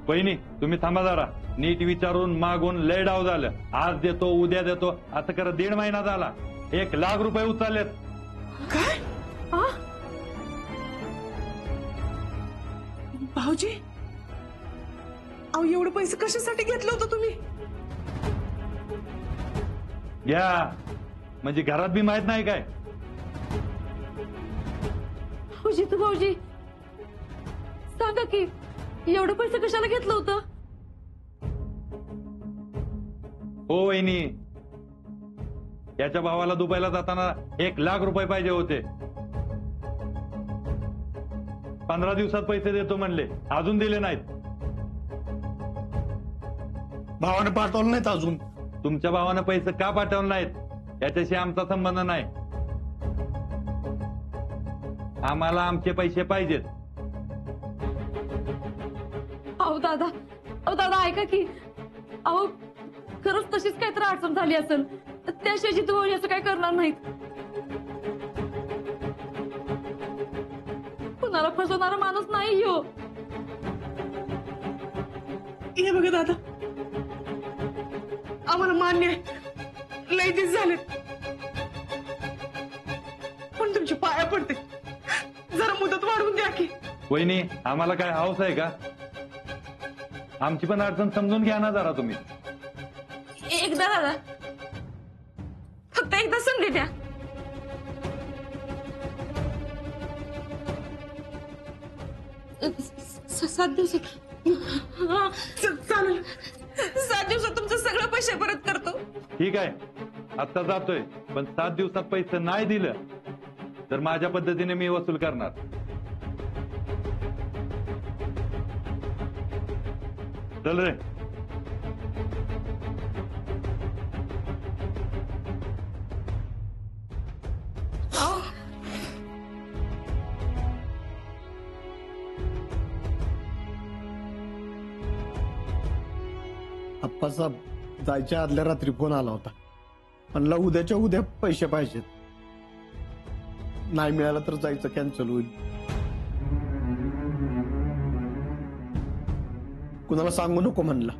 वहिनी तुम्ही थांबा जरा, नीट विचारून मागून लय डाव झालं. आज देतो उद्या देतो असं करत 1.5 महिना झाला. 1,00,000 रुपये उचललेत. काय? भाऊजी, अहो एवढे पैसे कशासाठी घेतलं होतं तुम्ही? घ्या म्हणजे घरात बी माहित नाही काय? जितू भाऊजी सांगा की एवढे पैसे कशाला घेतलं होतं? हो वहिनी, याच्या भावाला दुबईला जाताना 1,00,000 रुपये पाहिजे होते. 15 दिवसात पैसे देतो म्हणले, अजून दिले नाहीत. भावाने पाठवलं नाहीत अजून. तुमच्या भावानं पैसे का पाठवले नाहीत याच्याशी आमचा संबंध नाही. आम्हाला आमचे पैसे पाहिजेत. अहो दादा ऐका की, अहो खरंच तशीच काहीतरी अडचण झाली असेल तर त्याशिवाय जितू भाऊजी असं काय करणार नाहीत. कुणाला फसवणारा माणूस नाही हो. हे बघा दादा, आम्हाला मान्य आहे लय दिस झालेत, पण तुमच्या पाया पडते जरा मुदत वाढवून द्या की. वहिनी आम्हाला काय हौस आहे का? आमची पण अडचण समजून घ्या ना जरा तुम्ही. एकदा दादा, फक्त एकदा संधी द्या. सात दिवसात चालेल, 7 दिवसात तुमचं सगळं पैसे परत करतो. ठीक आहे, आता जातोय, पण 7 दिवसात पैसे नाही दिलं तर माझ्या पद्धतीने मी वसूल करणार. चल रे. आप्पाचा जायच्या आदल्या रात्री फोन आला होता, म्हणला उद्याच्या उद्या पैसे पाहिजेत, नाही मिळालं तर जायचं कॅन्सल होईल. कुणाला सांगू नको म्हणला.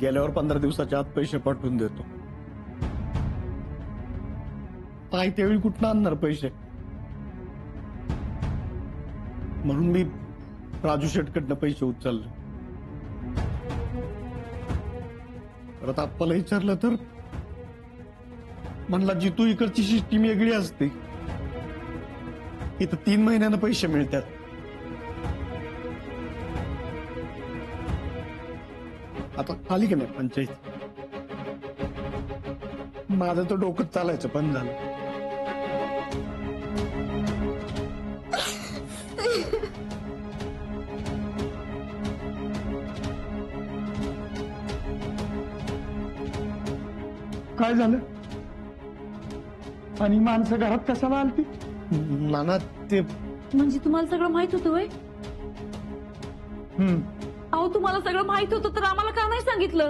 गेल्यावर 15 दिवसाच्या आत पैसे पाठवून देतो. ताई त्यावेळी कुठं आणणार पैसे? म्हणून मी राजू शेटकडनं पैसे उचलले. परत आप्पाला विचारलं तर म्हणला जितू इकडची सिस्टीम वेगळी असते, इथं 3 महिन्यानं पैसे मिळतात. आता आली की नाही पंचायत, माझं तर डोकं चालायचं पण झालं. काय झालं? आणि माणसं घरात कशाला आलती? नाना ते म्हणजे तुम्हाला सगळं माहित होतं वय? अहो तुम्हाला सगळं माहित होतं तर आम्हाला का नाही सांगितलं?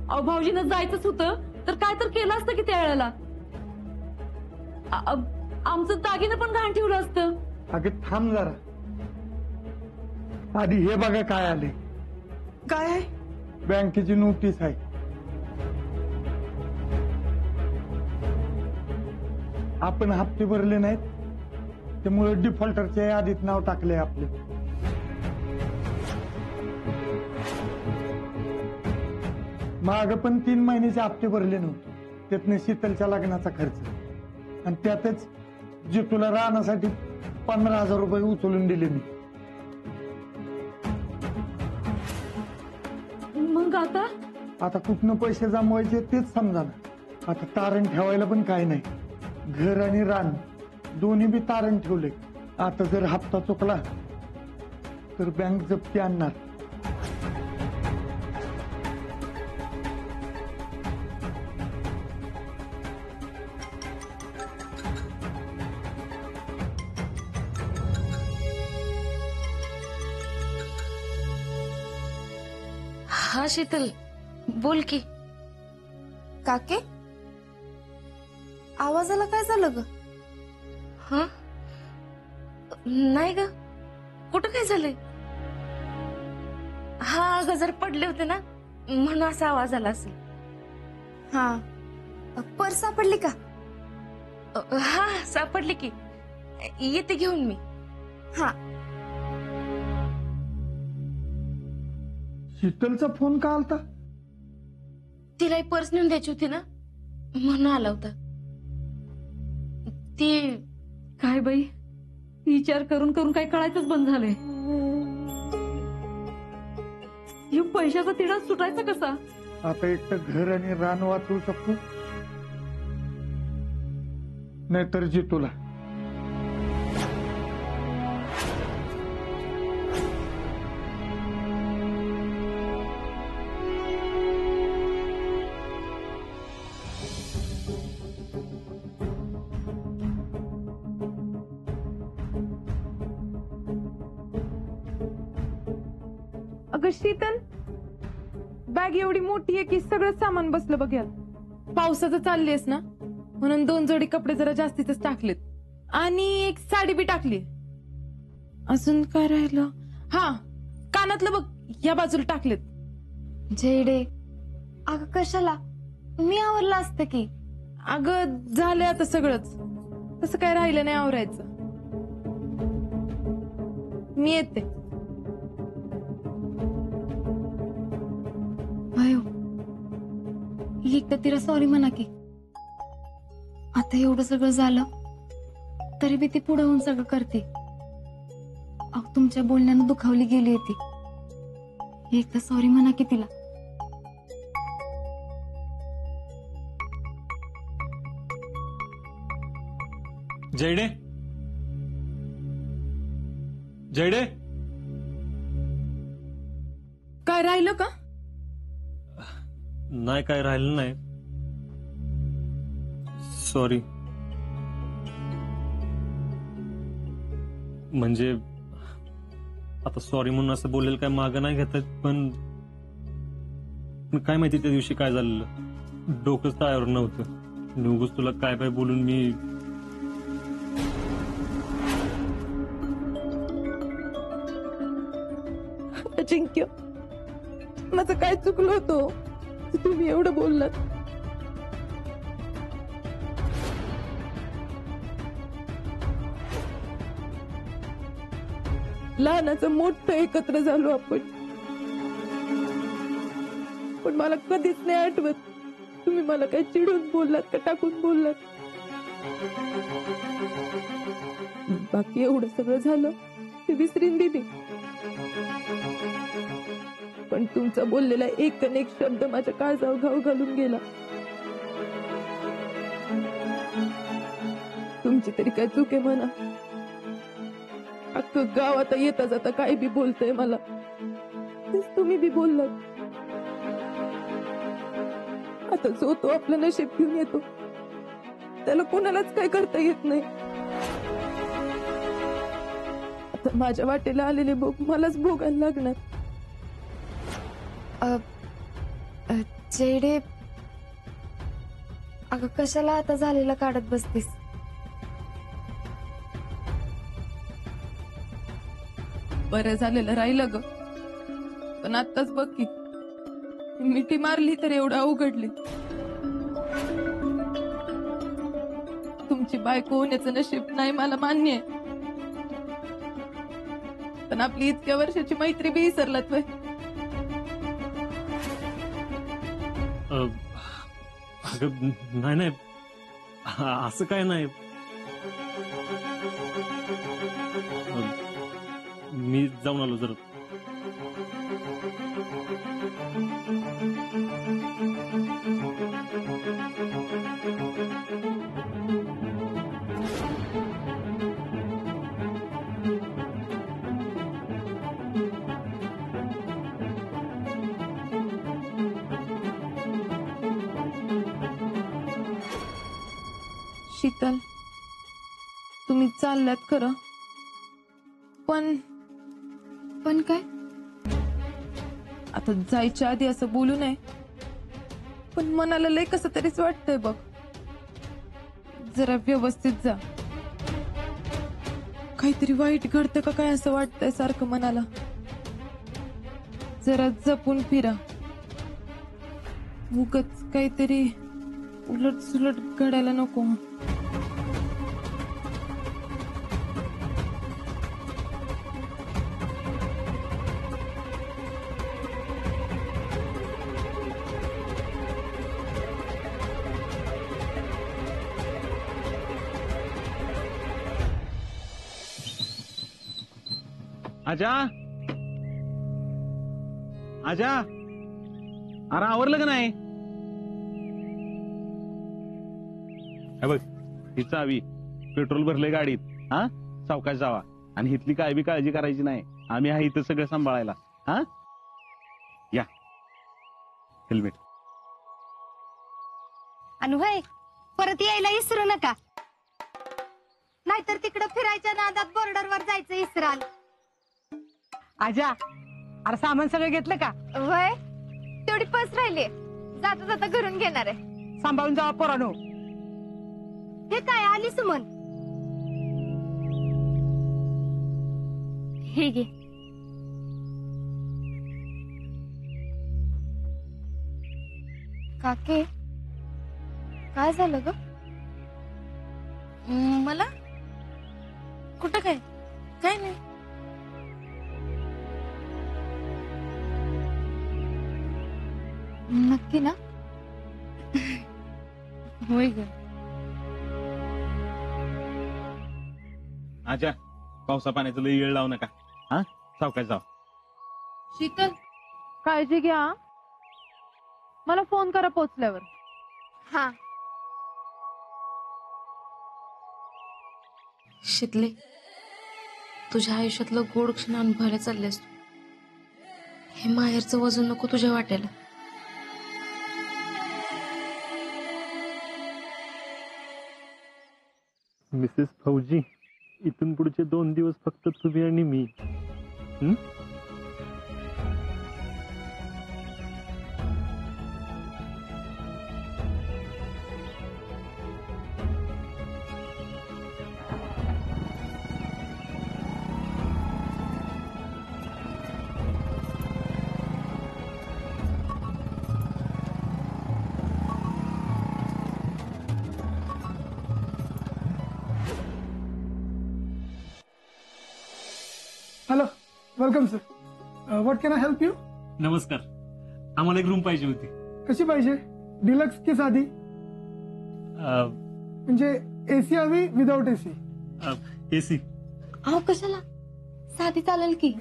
अहो भाऊजींना जायचंच होतं तर काय तर केलं असतं की त्या वेळेला. आमचं दागिनं पण घाण ठेवलं असतं. अगं थांब जरा, आधी हे बघा काय आले. काय आहे? बँकेची नोटीस आहे. आपण हप्ते भरले नाहीत त्यामुळे डिफॉल्टरच्या यादीत नाव टाकले आपले. माग पण 3 महिन्याचे हप्ते भरले नव्हते, त्यातनं शीतलच्या लग्नाचा खर्च आणि त्यातच जितूला राहण्यासाठी 15,000 रुपये उचलून दिले मी. मग आता कुठनं पैसे जमवायचे तेच समजा ना. आता तारण ठेवायला पण काय नाही, घर आणि रान दोन्ही बी तारण ठेवले. आता जर हप्ता चुकला तर बँक जप्ती आणणार. हा शीतल बोल की. काके आवाजाला काय झालं ग? हा नाही ग, कुठं काय झालंय? हा गजर पडले होते ना, म्हणून असा आवाज आला असेल. हा पर्स सापडली का? हा सापडली की, येते घेऊन मी. हा शीतलचा फोन का आलता? तिला पर्स नेऊन द्यायची होती ना, म्हणून आला होता. ती काय बाई, विचार करून करून काय कळायचंच बंद झालंय. हे पैशाचा तिढा सुटायचा कसा? आता एक तर घर आणि रान वाचवू शकतो, नाहीतर जितूला. अगं शीतल, बॅग एवढी मोठी आहे की सगळं सामान बसलं बघ यात. पावसाचं चाललीस ना, म्हणून 2 जोडी कपडे जरा जास्तीच टाकलेत आणि एक साडी बी टाकली. अजून काय राहिलं? हा कानातलं बघ या बाजूला टाकलेत. जेडे, अगं कशाला? मी आवरलं असतं की. अगं झालंय आता सगळंच, तसं काय राहिलं नाही आवरायचं. मी येते. भयो, एक तर तिला सॉरी म्हणा की. आता एवढं सगळं झालं तरी बी ती पुढे होऊन सगळं करते. अहो तुमच्या बोलण्यानं दुखावली गेली ती. एक तर सॉरी म्हणा की तिला. जयडे, जयडे, काय राहिलं का? नाही काय राहिलं नाही. सॉरी. म्हणजे आता सॉरी म्हणून असं बोलेल काय मागं नाही घेतात, पण काय माहिती त्या दिवशी काय झालेलं, डोकंच टाळ्यावर नव्हतं. उगाच तुला काय काय बोलून मी. अजिंक्य, माझं काय चुकलं होतं तुम्ही एवढं बोललात? लहानाचं मोठं एकत्र झालो आपण, पण मला कधीच नाही आठवत तुम्ही मला काय चिडून बोललात का टाकून बोललात. बाकी एवढं सगळं झालं ते विसरीन दिली, पण तुमचा बोललेला एक न एक शब्द माझ्या काळजावर घाव घालून गेला. तुमची तरी काय चूक आहे म्हणा. अख्खं गाव आता येता जाता काय बी बोलतय मला, तेच तुम्ही बी बोललात. आता जो तो आपलं नशीब घेऊन येतो, त्याला कोणालाच काय करता येत नाही. आता माझ्या वाटेला आलेले भोग मलाच भोगायला लागणार. जेडे, अगं कशाला आता झालेला काढत बसतीस? बरं झालेलं राहिलं ग, पण आत्ताच बघ की मिठी मारली तर एवढं अवघडली. तुमची बायको होण्याचं नशीब नाही मला मान्य आहे, पण आपली इतक्या वर्षाची मैत्री बी विसरलात वय. अगं नाही नाही, असं काय नाही. मी जाऊन आलो जरा. शीतल, तुम्ही चालल्यात खरं, पण काय? आता जायच्या आधी असं बोलू नये, पण मनाला लय कसं तरीच वाटतंय बघ. जरा व्यवस्थित जा. काहीतरी वाईट घडतं का काय असं वाटतंय सारखं मनाला. जरा जपून फिरा. उगच काहीतरी उलट सुलट घडायला नको. आजा आजा अरे आवरलं का नाही? हे बघ ही चावी, पेट्रोल भरले गाडीत. हा सावकाश जावा आणि इथली काय बी काळजी करायची नाही. आम्ही आहे इथं सगळं सांभाळायला. हा या हेल्मेट. अनुभय परत यायला विसरू नका, नाहीतर तिकडं फिरायच्या नादात बॉर्डरवर जायचं इसराल. आजा अरे सामान सगळं घेतलं का? वय तेवढी पर्स राहिली, जाता जाता घरून घेणार आहे. सांभाळून जावा पोरानो. हे काय आली सुमन? हे घे. काके काय झालं ग? मला कुठं काय? काय नाही. नक्की ना? होय ग. आजा पावसा पाण्याचं लई वेळ लावू नका. हा सावकाश जावा. शीतल काळजी घ्या. मला फोन करा पोचल्यावर. हा. शितले, तुझ्या आयुष्यातलं गोड क्षण अनुभवायला चाललेस तू. हे माहेरचं वजन नको तुझ्या वाट्याला. मिसेस फौजी, इथून पुढचे 2 दिवस फक्त तुम्ही आणि मी. Hello, welcome sir. What can I help you? नमस्कार, आम्हाला एक रूम पाहिजे होती. कशी पाहिजे? डिलक्स की साधी? म्हणजे एसी हवी विदाउट एसी? एसी. अहो कशाला, साधी चालेल की.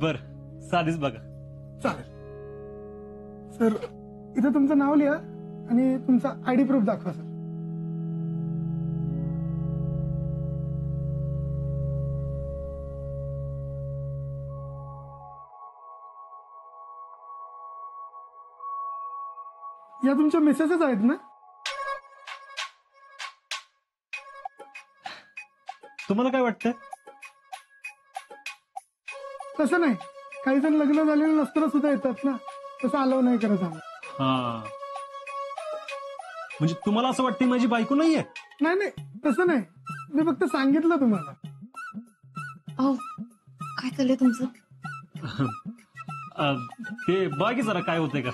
बर साधीच बघा. चालेल. सर इथं तुमचं नाव लिहा आणि तुमचा आयडी प्रूफ दाखवा सर. या तुमच्या मिसेसच आहेत ना? तुम्हाला काय वाटतं? तसं नाही, काही जण लग्न झालेलं नसताना सुद्धा येतात ना, तसं अलाव नाही करत आम्ही. हा म्हणजे तुम्हाला असं वाटतं माझी बायको नाहीये? नाही नाही, तसं नाही, मी फक्त सांगितलं तुम्हाला. अहो काय चाललंय तुमचं? ते बाकी जरा काय होतंय का?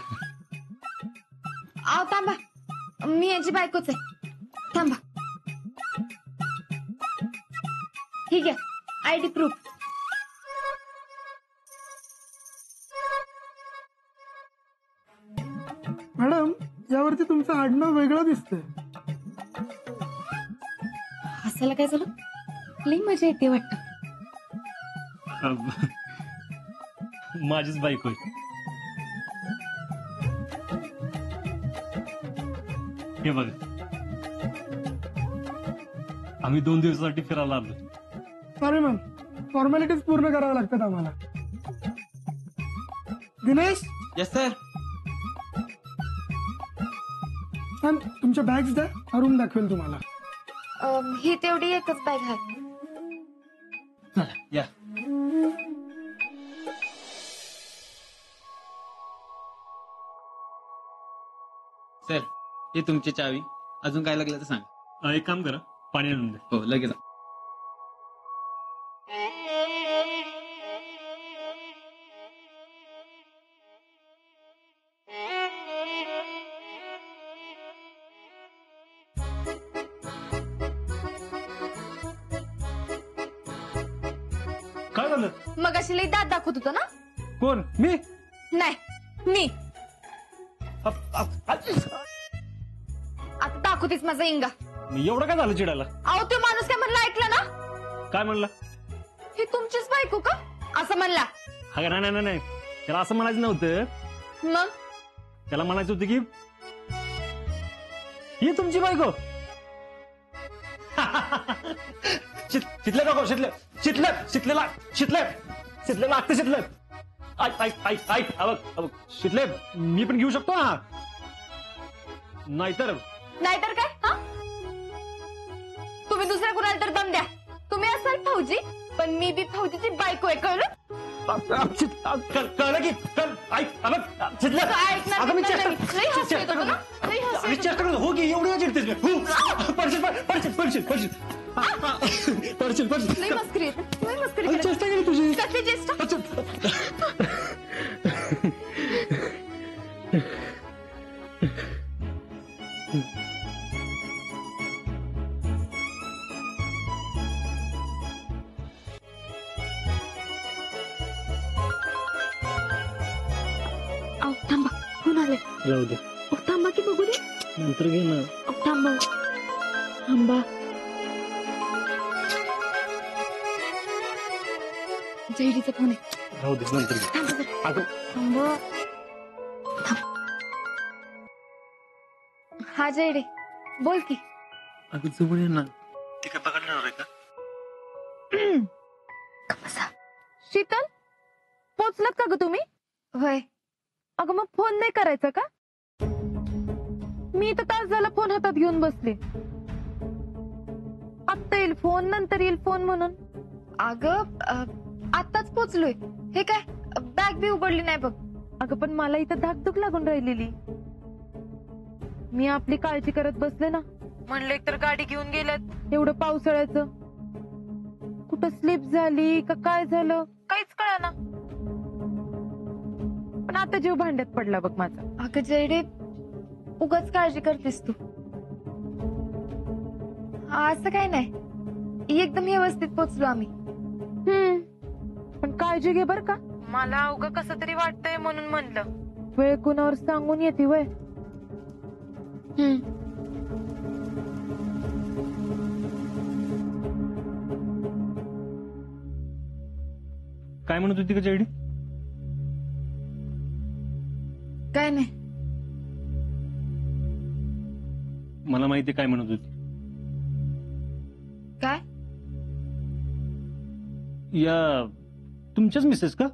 आव थांबा, मी यांची बायकोच आहे. थांबा. ठीक आहे, आयडी प्रूफ. मॅडम यावरती तुमचं आडनाव वेगळं दिसतंय. हसायला काय झालं? लई मजा येते वाटतं. माझीच बायको आहे. हे बघा, आम्ही 2 दिवसासाठी फिरायला आलो. सॉरी मॅम, फॉर्मॅलिटीज पूर्ण कराव्या लागतात आम्हाला. दिनेश. Yes sir. मॅम तुमच्या बॅग्स द्या, हा रूम दाखवेल तुम्हाला. ही तेवढी एकच बॅग आहे. या. सर ही तुमची चावी. अजून काय लागलं तर सांग. एक काम करा, पाणी आणून द्या. हो लगेच. काय झालं? मग अशी लई दात दाखवत होतो ना? कोण? मी? नाही मी आता दाखवतेस माझा इंगा. एवढं काय झालं चिडायला? अहो तो माणूस काय म्हणला ऐकलं ना? काय म्हणला? ही तुमचीच बायको का असं म्हणला? अगं नाही नाही नाही, त्याला असं म्हणायचं नव्हतं. मग त्याला म्हणायचं होतं की ही तुमची बायको. शितले नको, शितले शितले शितलेला शितले शितलेला लागतं शितले. ऐक ऐक ऐक ऐक, बघ शितले, मी पण घेऊ शकतो हा. नाहीतर नाहीतर काय? हा तुम्ही दुसऱ्या कुणाला तर दम द्या. तुम्ही असाल फौजी, पण मी बी फौजीची बायको आहे, कळलं? कळलं की ऐक शितले. अगं मी चेष्टा करतो. हो की एवढी चिडतेस मी. पडशील पडशील पडशील पडशील पडशील पडशील. लई मस्करी येते, लई मस्करी करते. चेष्टा केली तुझी. कसली चेष्टा? अहो थांबा, फोन आले. राहू दे, थांबा की बघू दे. नंतर घे ना. थांबा थांबा. जयडीचा फोन आहे. राहू दे, नंतर घे. थांबा जरा. अगं थांबा. हा जयडे, बोल की. अगं जवळ ये ना. ते काय बघणार आहे का? शीतल, पोचलात का ग तुम्ही? होय. अगं मग फोन नाही करायचा का? मी तर तास झाला फोन हातात घेऊन बसले. आत्ता येईल फोन, नंतर येईल फोन म्हणून. अगं आताच पोचलोय. हे काय बॅग बी उघडली नाही बघ. अगं पण मला इथं धाकधूक लागून राहिलेली. मी आपली काळजी करत बसले ना. म्हणलं एकतर गाडी घेऊन गेल्यात एवढं पावसाळ्याचं. कुठं स्लिप झाली का काय झालं काहीच कळेना. पण आता जीव भांड्यात पडला बघ माझा. अगं जयडे, उगाच काळजी करतेस तू. असं काय नाही, एकदम व्यवस्थित पोचलो आम्ही. पण काळजी घे बर का. मला अवघं कसं तरी वाटतंय म्हणून म्हणलं. वेळ कुणावर सांगून येते वय. काय म्हणत होती का जयडी? काय नाही. मला माहिती काय म्हणत होती. काय? या तुमच्याच मिसेस का?